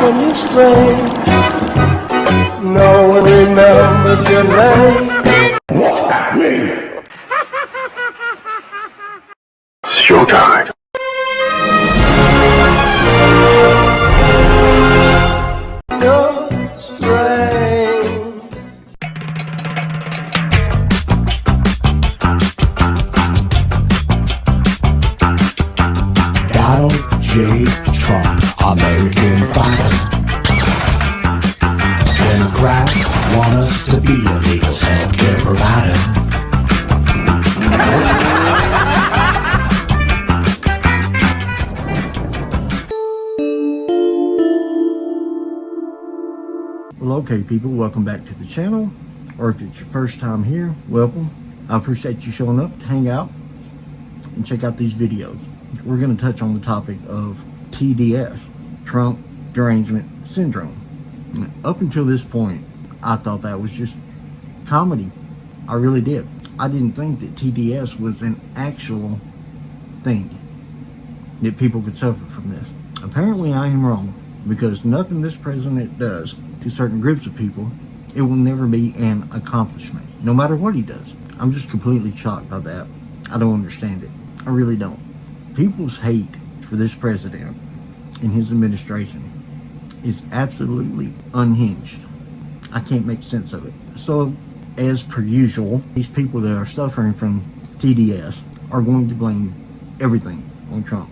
when you stray. No one remembers your name. Look at me! Showtime! You're strange. Donald J. Trump, American fighter. Democrats want us to be a legal healthcare provider. Well, okay, people, welcome back to the channel, or if it's your first time here, welcome. I appreciate you showing up to hang out and check out these videos. We're going to touch on the topic of TDS, Trump Derangement Syndrome. And up until this point, I thought that was just comedy. I really did. I didn't think that TDS was an actual thing, that people could suffer from this. Apparently I am wrong, because nothing this president does to certain groups of people, it will never be an accomplishment, no matter what he does. I'm just completely shocked by that. I don't understand it. I really don't. People's hate for this president and his administration is absolutely unhinged. I can't make sense of it. So, as per usual, these people that are suffering from TDS are going to blame everything on Trump.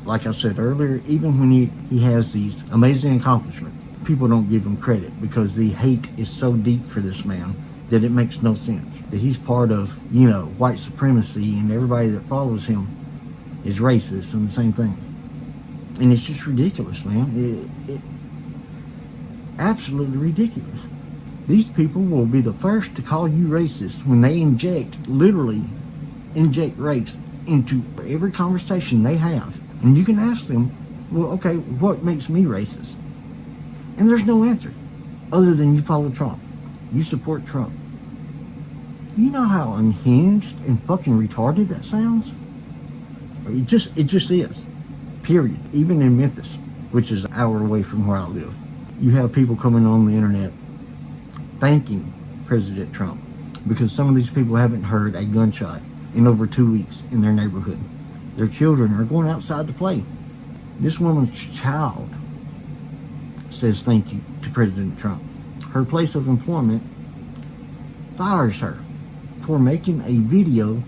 Like I said earlier, even when he has these amazing accomplishments, people don't give him credit because the hate is so deep for this man that it makes no sense. That he's part of, you know, white supremacy, and everybody that follows him is racist and the same thing. And it's just ridiculous, man. It absolutely ridiculous. These people will be the first to call you racist when they literally inject race into every conversation they have. And you can ask them, well, okay, what makes me racist? And there's no answer other than you follow Trump. You support Trump. You know how unhinged and fucking retarded that sounds? It just is. Period. Even in Memphis, which is an hour away from where I live, you have people coming on the internet thanking President Trump because some of these people haven't heard a gunshot in over 2 weeks in their neighborhood. Their children are going outside to play. This woman's child says thank you to President Trump. Her place of employment fires her for making a video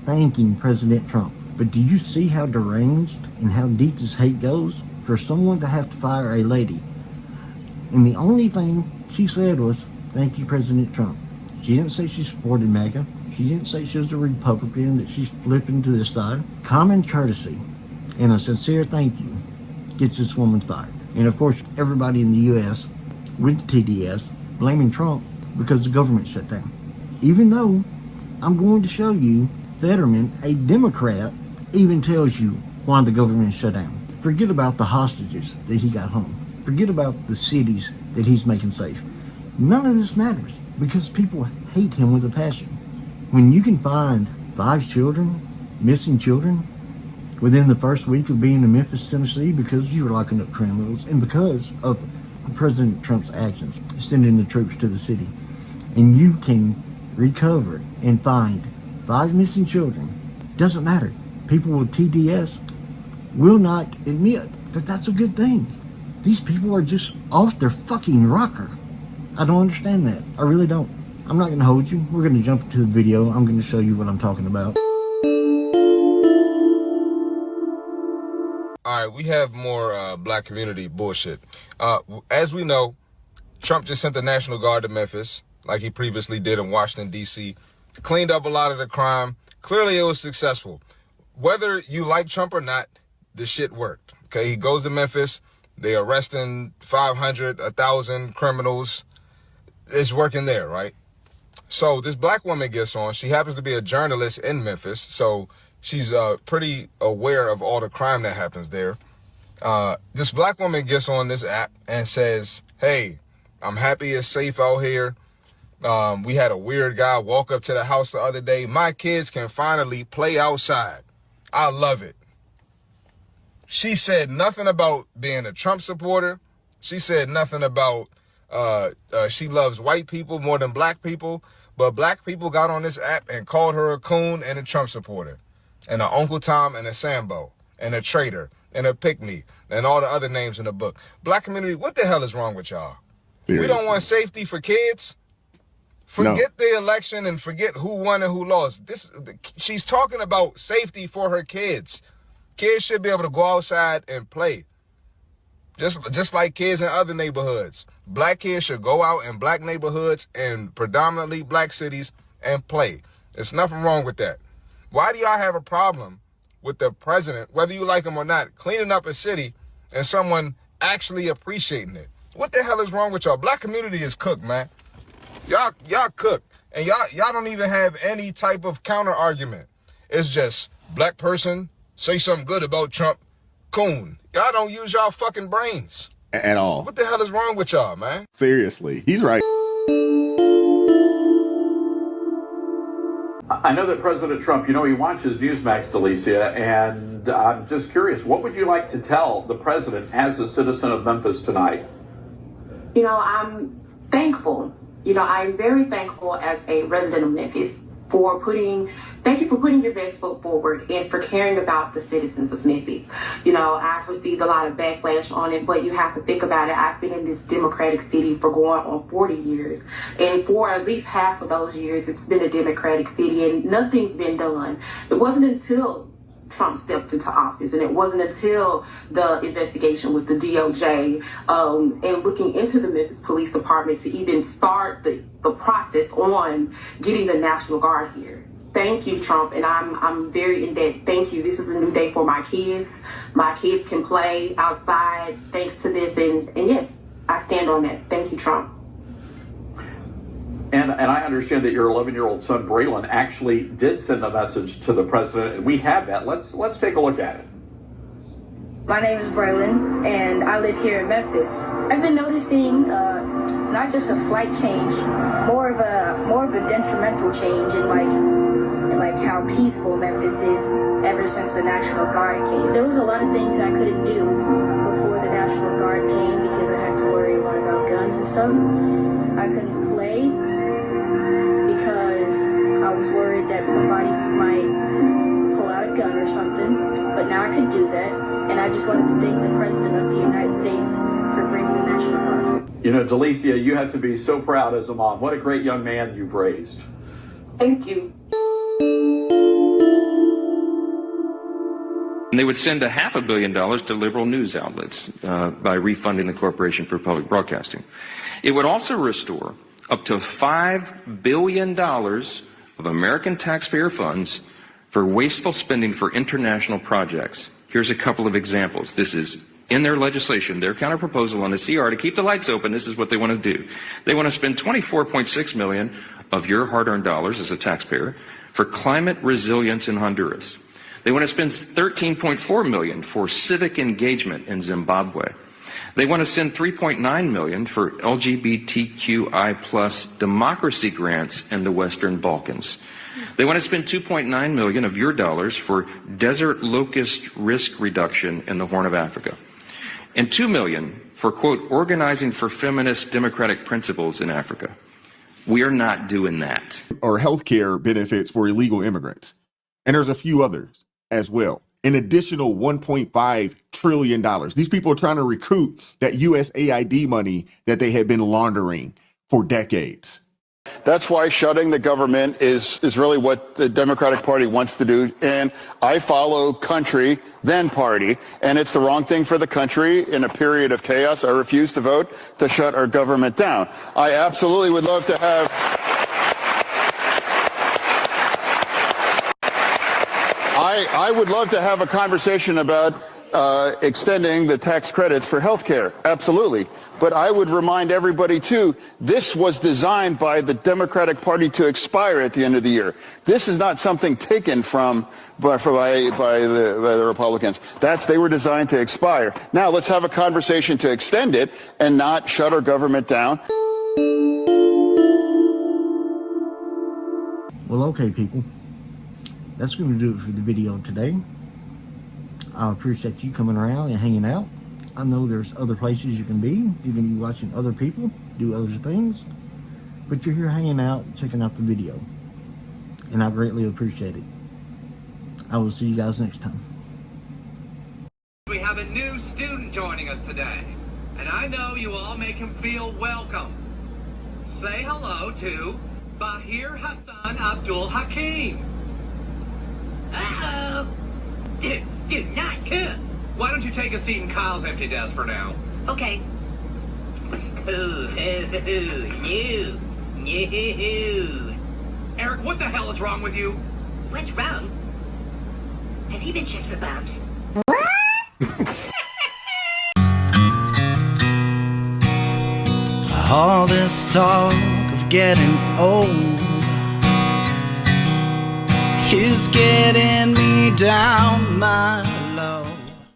thanking President Trump. But do you see how deranged and how deep this hate goes? For someone to have to fire a lady, and the only thing she said was, thank you, President Trump. She didn't say she supported MAGA. She didn't say she was a Republican, that she's flipping to this side. Common courtesy and a sincere thank you gets this woman fired. And of course, everybody in the U.S. with TDS blaming Trump because the government shut down. Even though I'm going to show you Fetterman, a Democrat, even tells you why the government shut down. Forget about the hostages that he got home. Forget about the cities that he's making safe. None of this matters because people hate him with a passion. When you can find 5 children, missing children, within the first week of being in Memphis, Tennessee, because you were locking up criminals and because of President Trump's actions, sending the troops to the city, and you can recover and find 5 missing children, doesn't matter. People with TDS will not admit that that's a good thing. These people are just off their fucking rocker. I don't understand that. I really don't. I'm not going to hold you. We're going to jump into the video. I'm going to show you what I'm talking about. All right, we have more black community bullshit. As we know, Trump just sent the National Guard to Memphis, like he previously did in Washington, D.C., cleaned up a lot of the crime. Clearly, it was successful. Whether you like Trump or not, the shit worked. Okay, he goes to Memphis. They arresting 500, 1,000 criminals. It's working there, right? So this black woman gets on. She happens to be a journalist in Memphis, so she's pretty aware of all the crime that happens there. This black woman gets on this app and says, hey, I'm happy it's safe out here. We had a weird guy walk up to the house the other day. My kids can finally play outside. I love it. She said nothing about being a Trump supporter, She said nothing about she loves white people more than black people, but black people got on this app and called her a coon and a Trump supporter, and a Uncle Tom and a Sambo and a traitor and a pick-me and all the other names in the book. Black community, what the hell is wrong with y'all? Seriously. We don't want safety for kids. Forget the election and forget who won and who lost. She's talking about safety for her kids. Kids should be able to go outside and play. Just like kids in other neighborhoods. Black kids should go out in black neighborhoods and predominantly black cities and play. There's nothing wrong with that. Why do y'all have a problem with the president, whether you like him or not, cleaning up a city and someone actually appreciating it? What the hell is wrong with y'all? Black community is cooked, man. Y'all cook, and y'all don't even have any type of counter argument. It's just black person say something good about Trump, coon. Y'all don't use y'all fucking brains at all. What the hell is wrong with y'all, man? Seriously, he's right. I know that President Trump, he watches Newsmax, Delicia, and I'm just curious, what would you like to tell the president as a citizen of Memphis tonight? I'm thankful. I'm very thankful as a resident of Memphis thank you for putting your best foot forward and for caring about the citizens of Memphis. I've received a lot of backlash on it, but you have to think about it. I've been in this democratic city for going on 40 years. And for at least half of those years, it's been a democratic city and nothing's been done. It wasn't until Trump stepped into office, and it wasn't until the investigation with the DOJ and looking into the Memphis Police Department to even start the process on getting the National Guard here. Thank you, Trump, and I'm very in debt. Thank you. This is a new day for my kids. My kids can play outside thanks to this, and yes, I stand on that. Thank you, Trump. And I understand that your 11-year-old son, Braylon, actually did send a message to the president, and we have that. Let's take a look at it. My name is Braylon, and I live here in Memphis. I've been noticing not just a slight change, more of a detrimental change in like how peaceful Memphis is ever since the National Guard came. There was a lot of things I couldn't do before the National Guard came because I had to worry a lot about guns and stuff. I couldn't play because I was worried that somebody might pull out a gun or something, but now I can do that, and I just wanted to thank the President of the United States for bringing the National Guard here. Delicia, you have to be so proud as a mom. What a great young man you've raised. Thank you. And they would send $500 million to liberal news outlets by refunding the Corporation for Public Broadcasting. It would also restore up to $5 billion of American taxpayer funds for wasteful spending for international projects. Here's a couple of examples. This is in their legislation, their counterproposal on the CR to keep the lights open. This is what they want to do. They want to spend $24.6 million of your hard-earned dollars as a taxpayer for climate resilience in Honduras. They want to spend $13.4 million for civic engagement in Zimbabwe. They want to send $3.9 million for LGBTQI plus democracy grants in the Western Balkans. They want to spend $2.9 million of your dollars for desert locust risk reduction in the Horn of Africa. And $2 million for, quote, organizing for feminist democratic principles in Africa. We are not doing that. Or healthcare benefits for illegal immigrants. And there's a few others as well. An additional $1.5 trillion. These people are trying to recruit that USAID money that they had been laundering for decades. That's why shutting the government is really what the Democratic Party wants to do. And I follow country, then party. And it's the wrong thing for the country in a period of chaos. I refuse to vote to shut our government down. I absolutely would love to have... I would love to have a conversation about extending the tax credits for health care. Absolutely. But I would remind everybody, too, this was designed by the Democratic Party to expire at the end of the year. This is not something taken by the Republicans. They were designed to expire. Now let's have a conversation to extend it and not shut our government down. Well, okay, people. That's going to do it for the video today. I appreciate you coming around and hanging out. I know there's other places you can be. You can be watching other people do other things. But you're here hanging out, checking out the video. And I greatly appreciate it. I will see you guys next time. We have a new student joining us today. And I know you all make him feel welcome. Say hello to Bahir Hassan Abdul Hakim. Uh-oh. Do not cook. Why don't you take a seat in Kyle's empty desk for now? Okay. Ooh, no. Eric, what the hell is wrong with you? What's wrong? Has he been checked for bombs? All this talk of getting old is getting me down my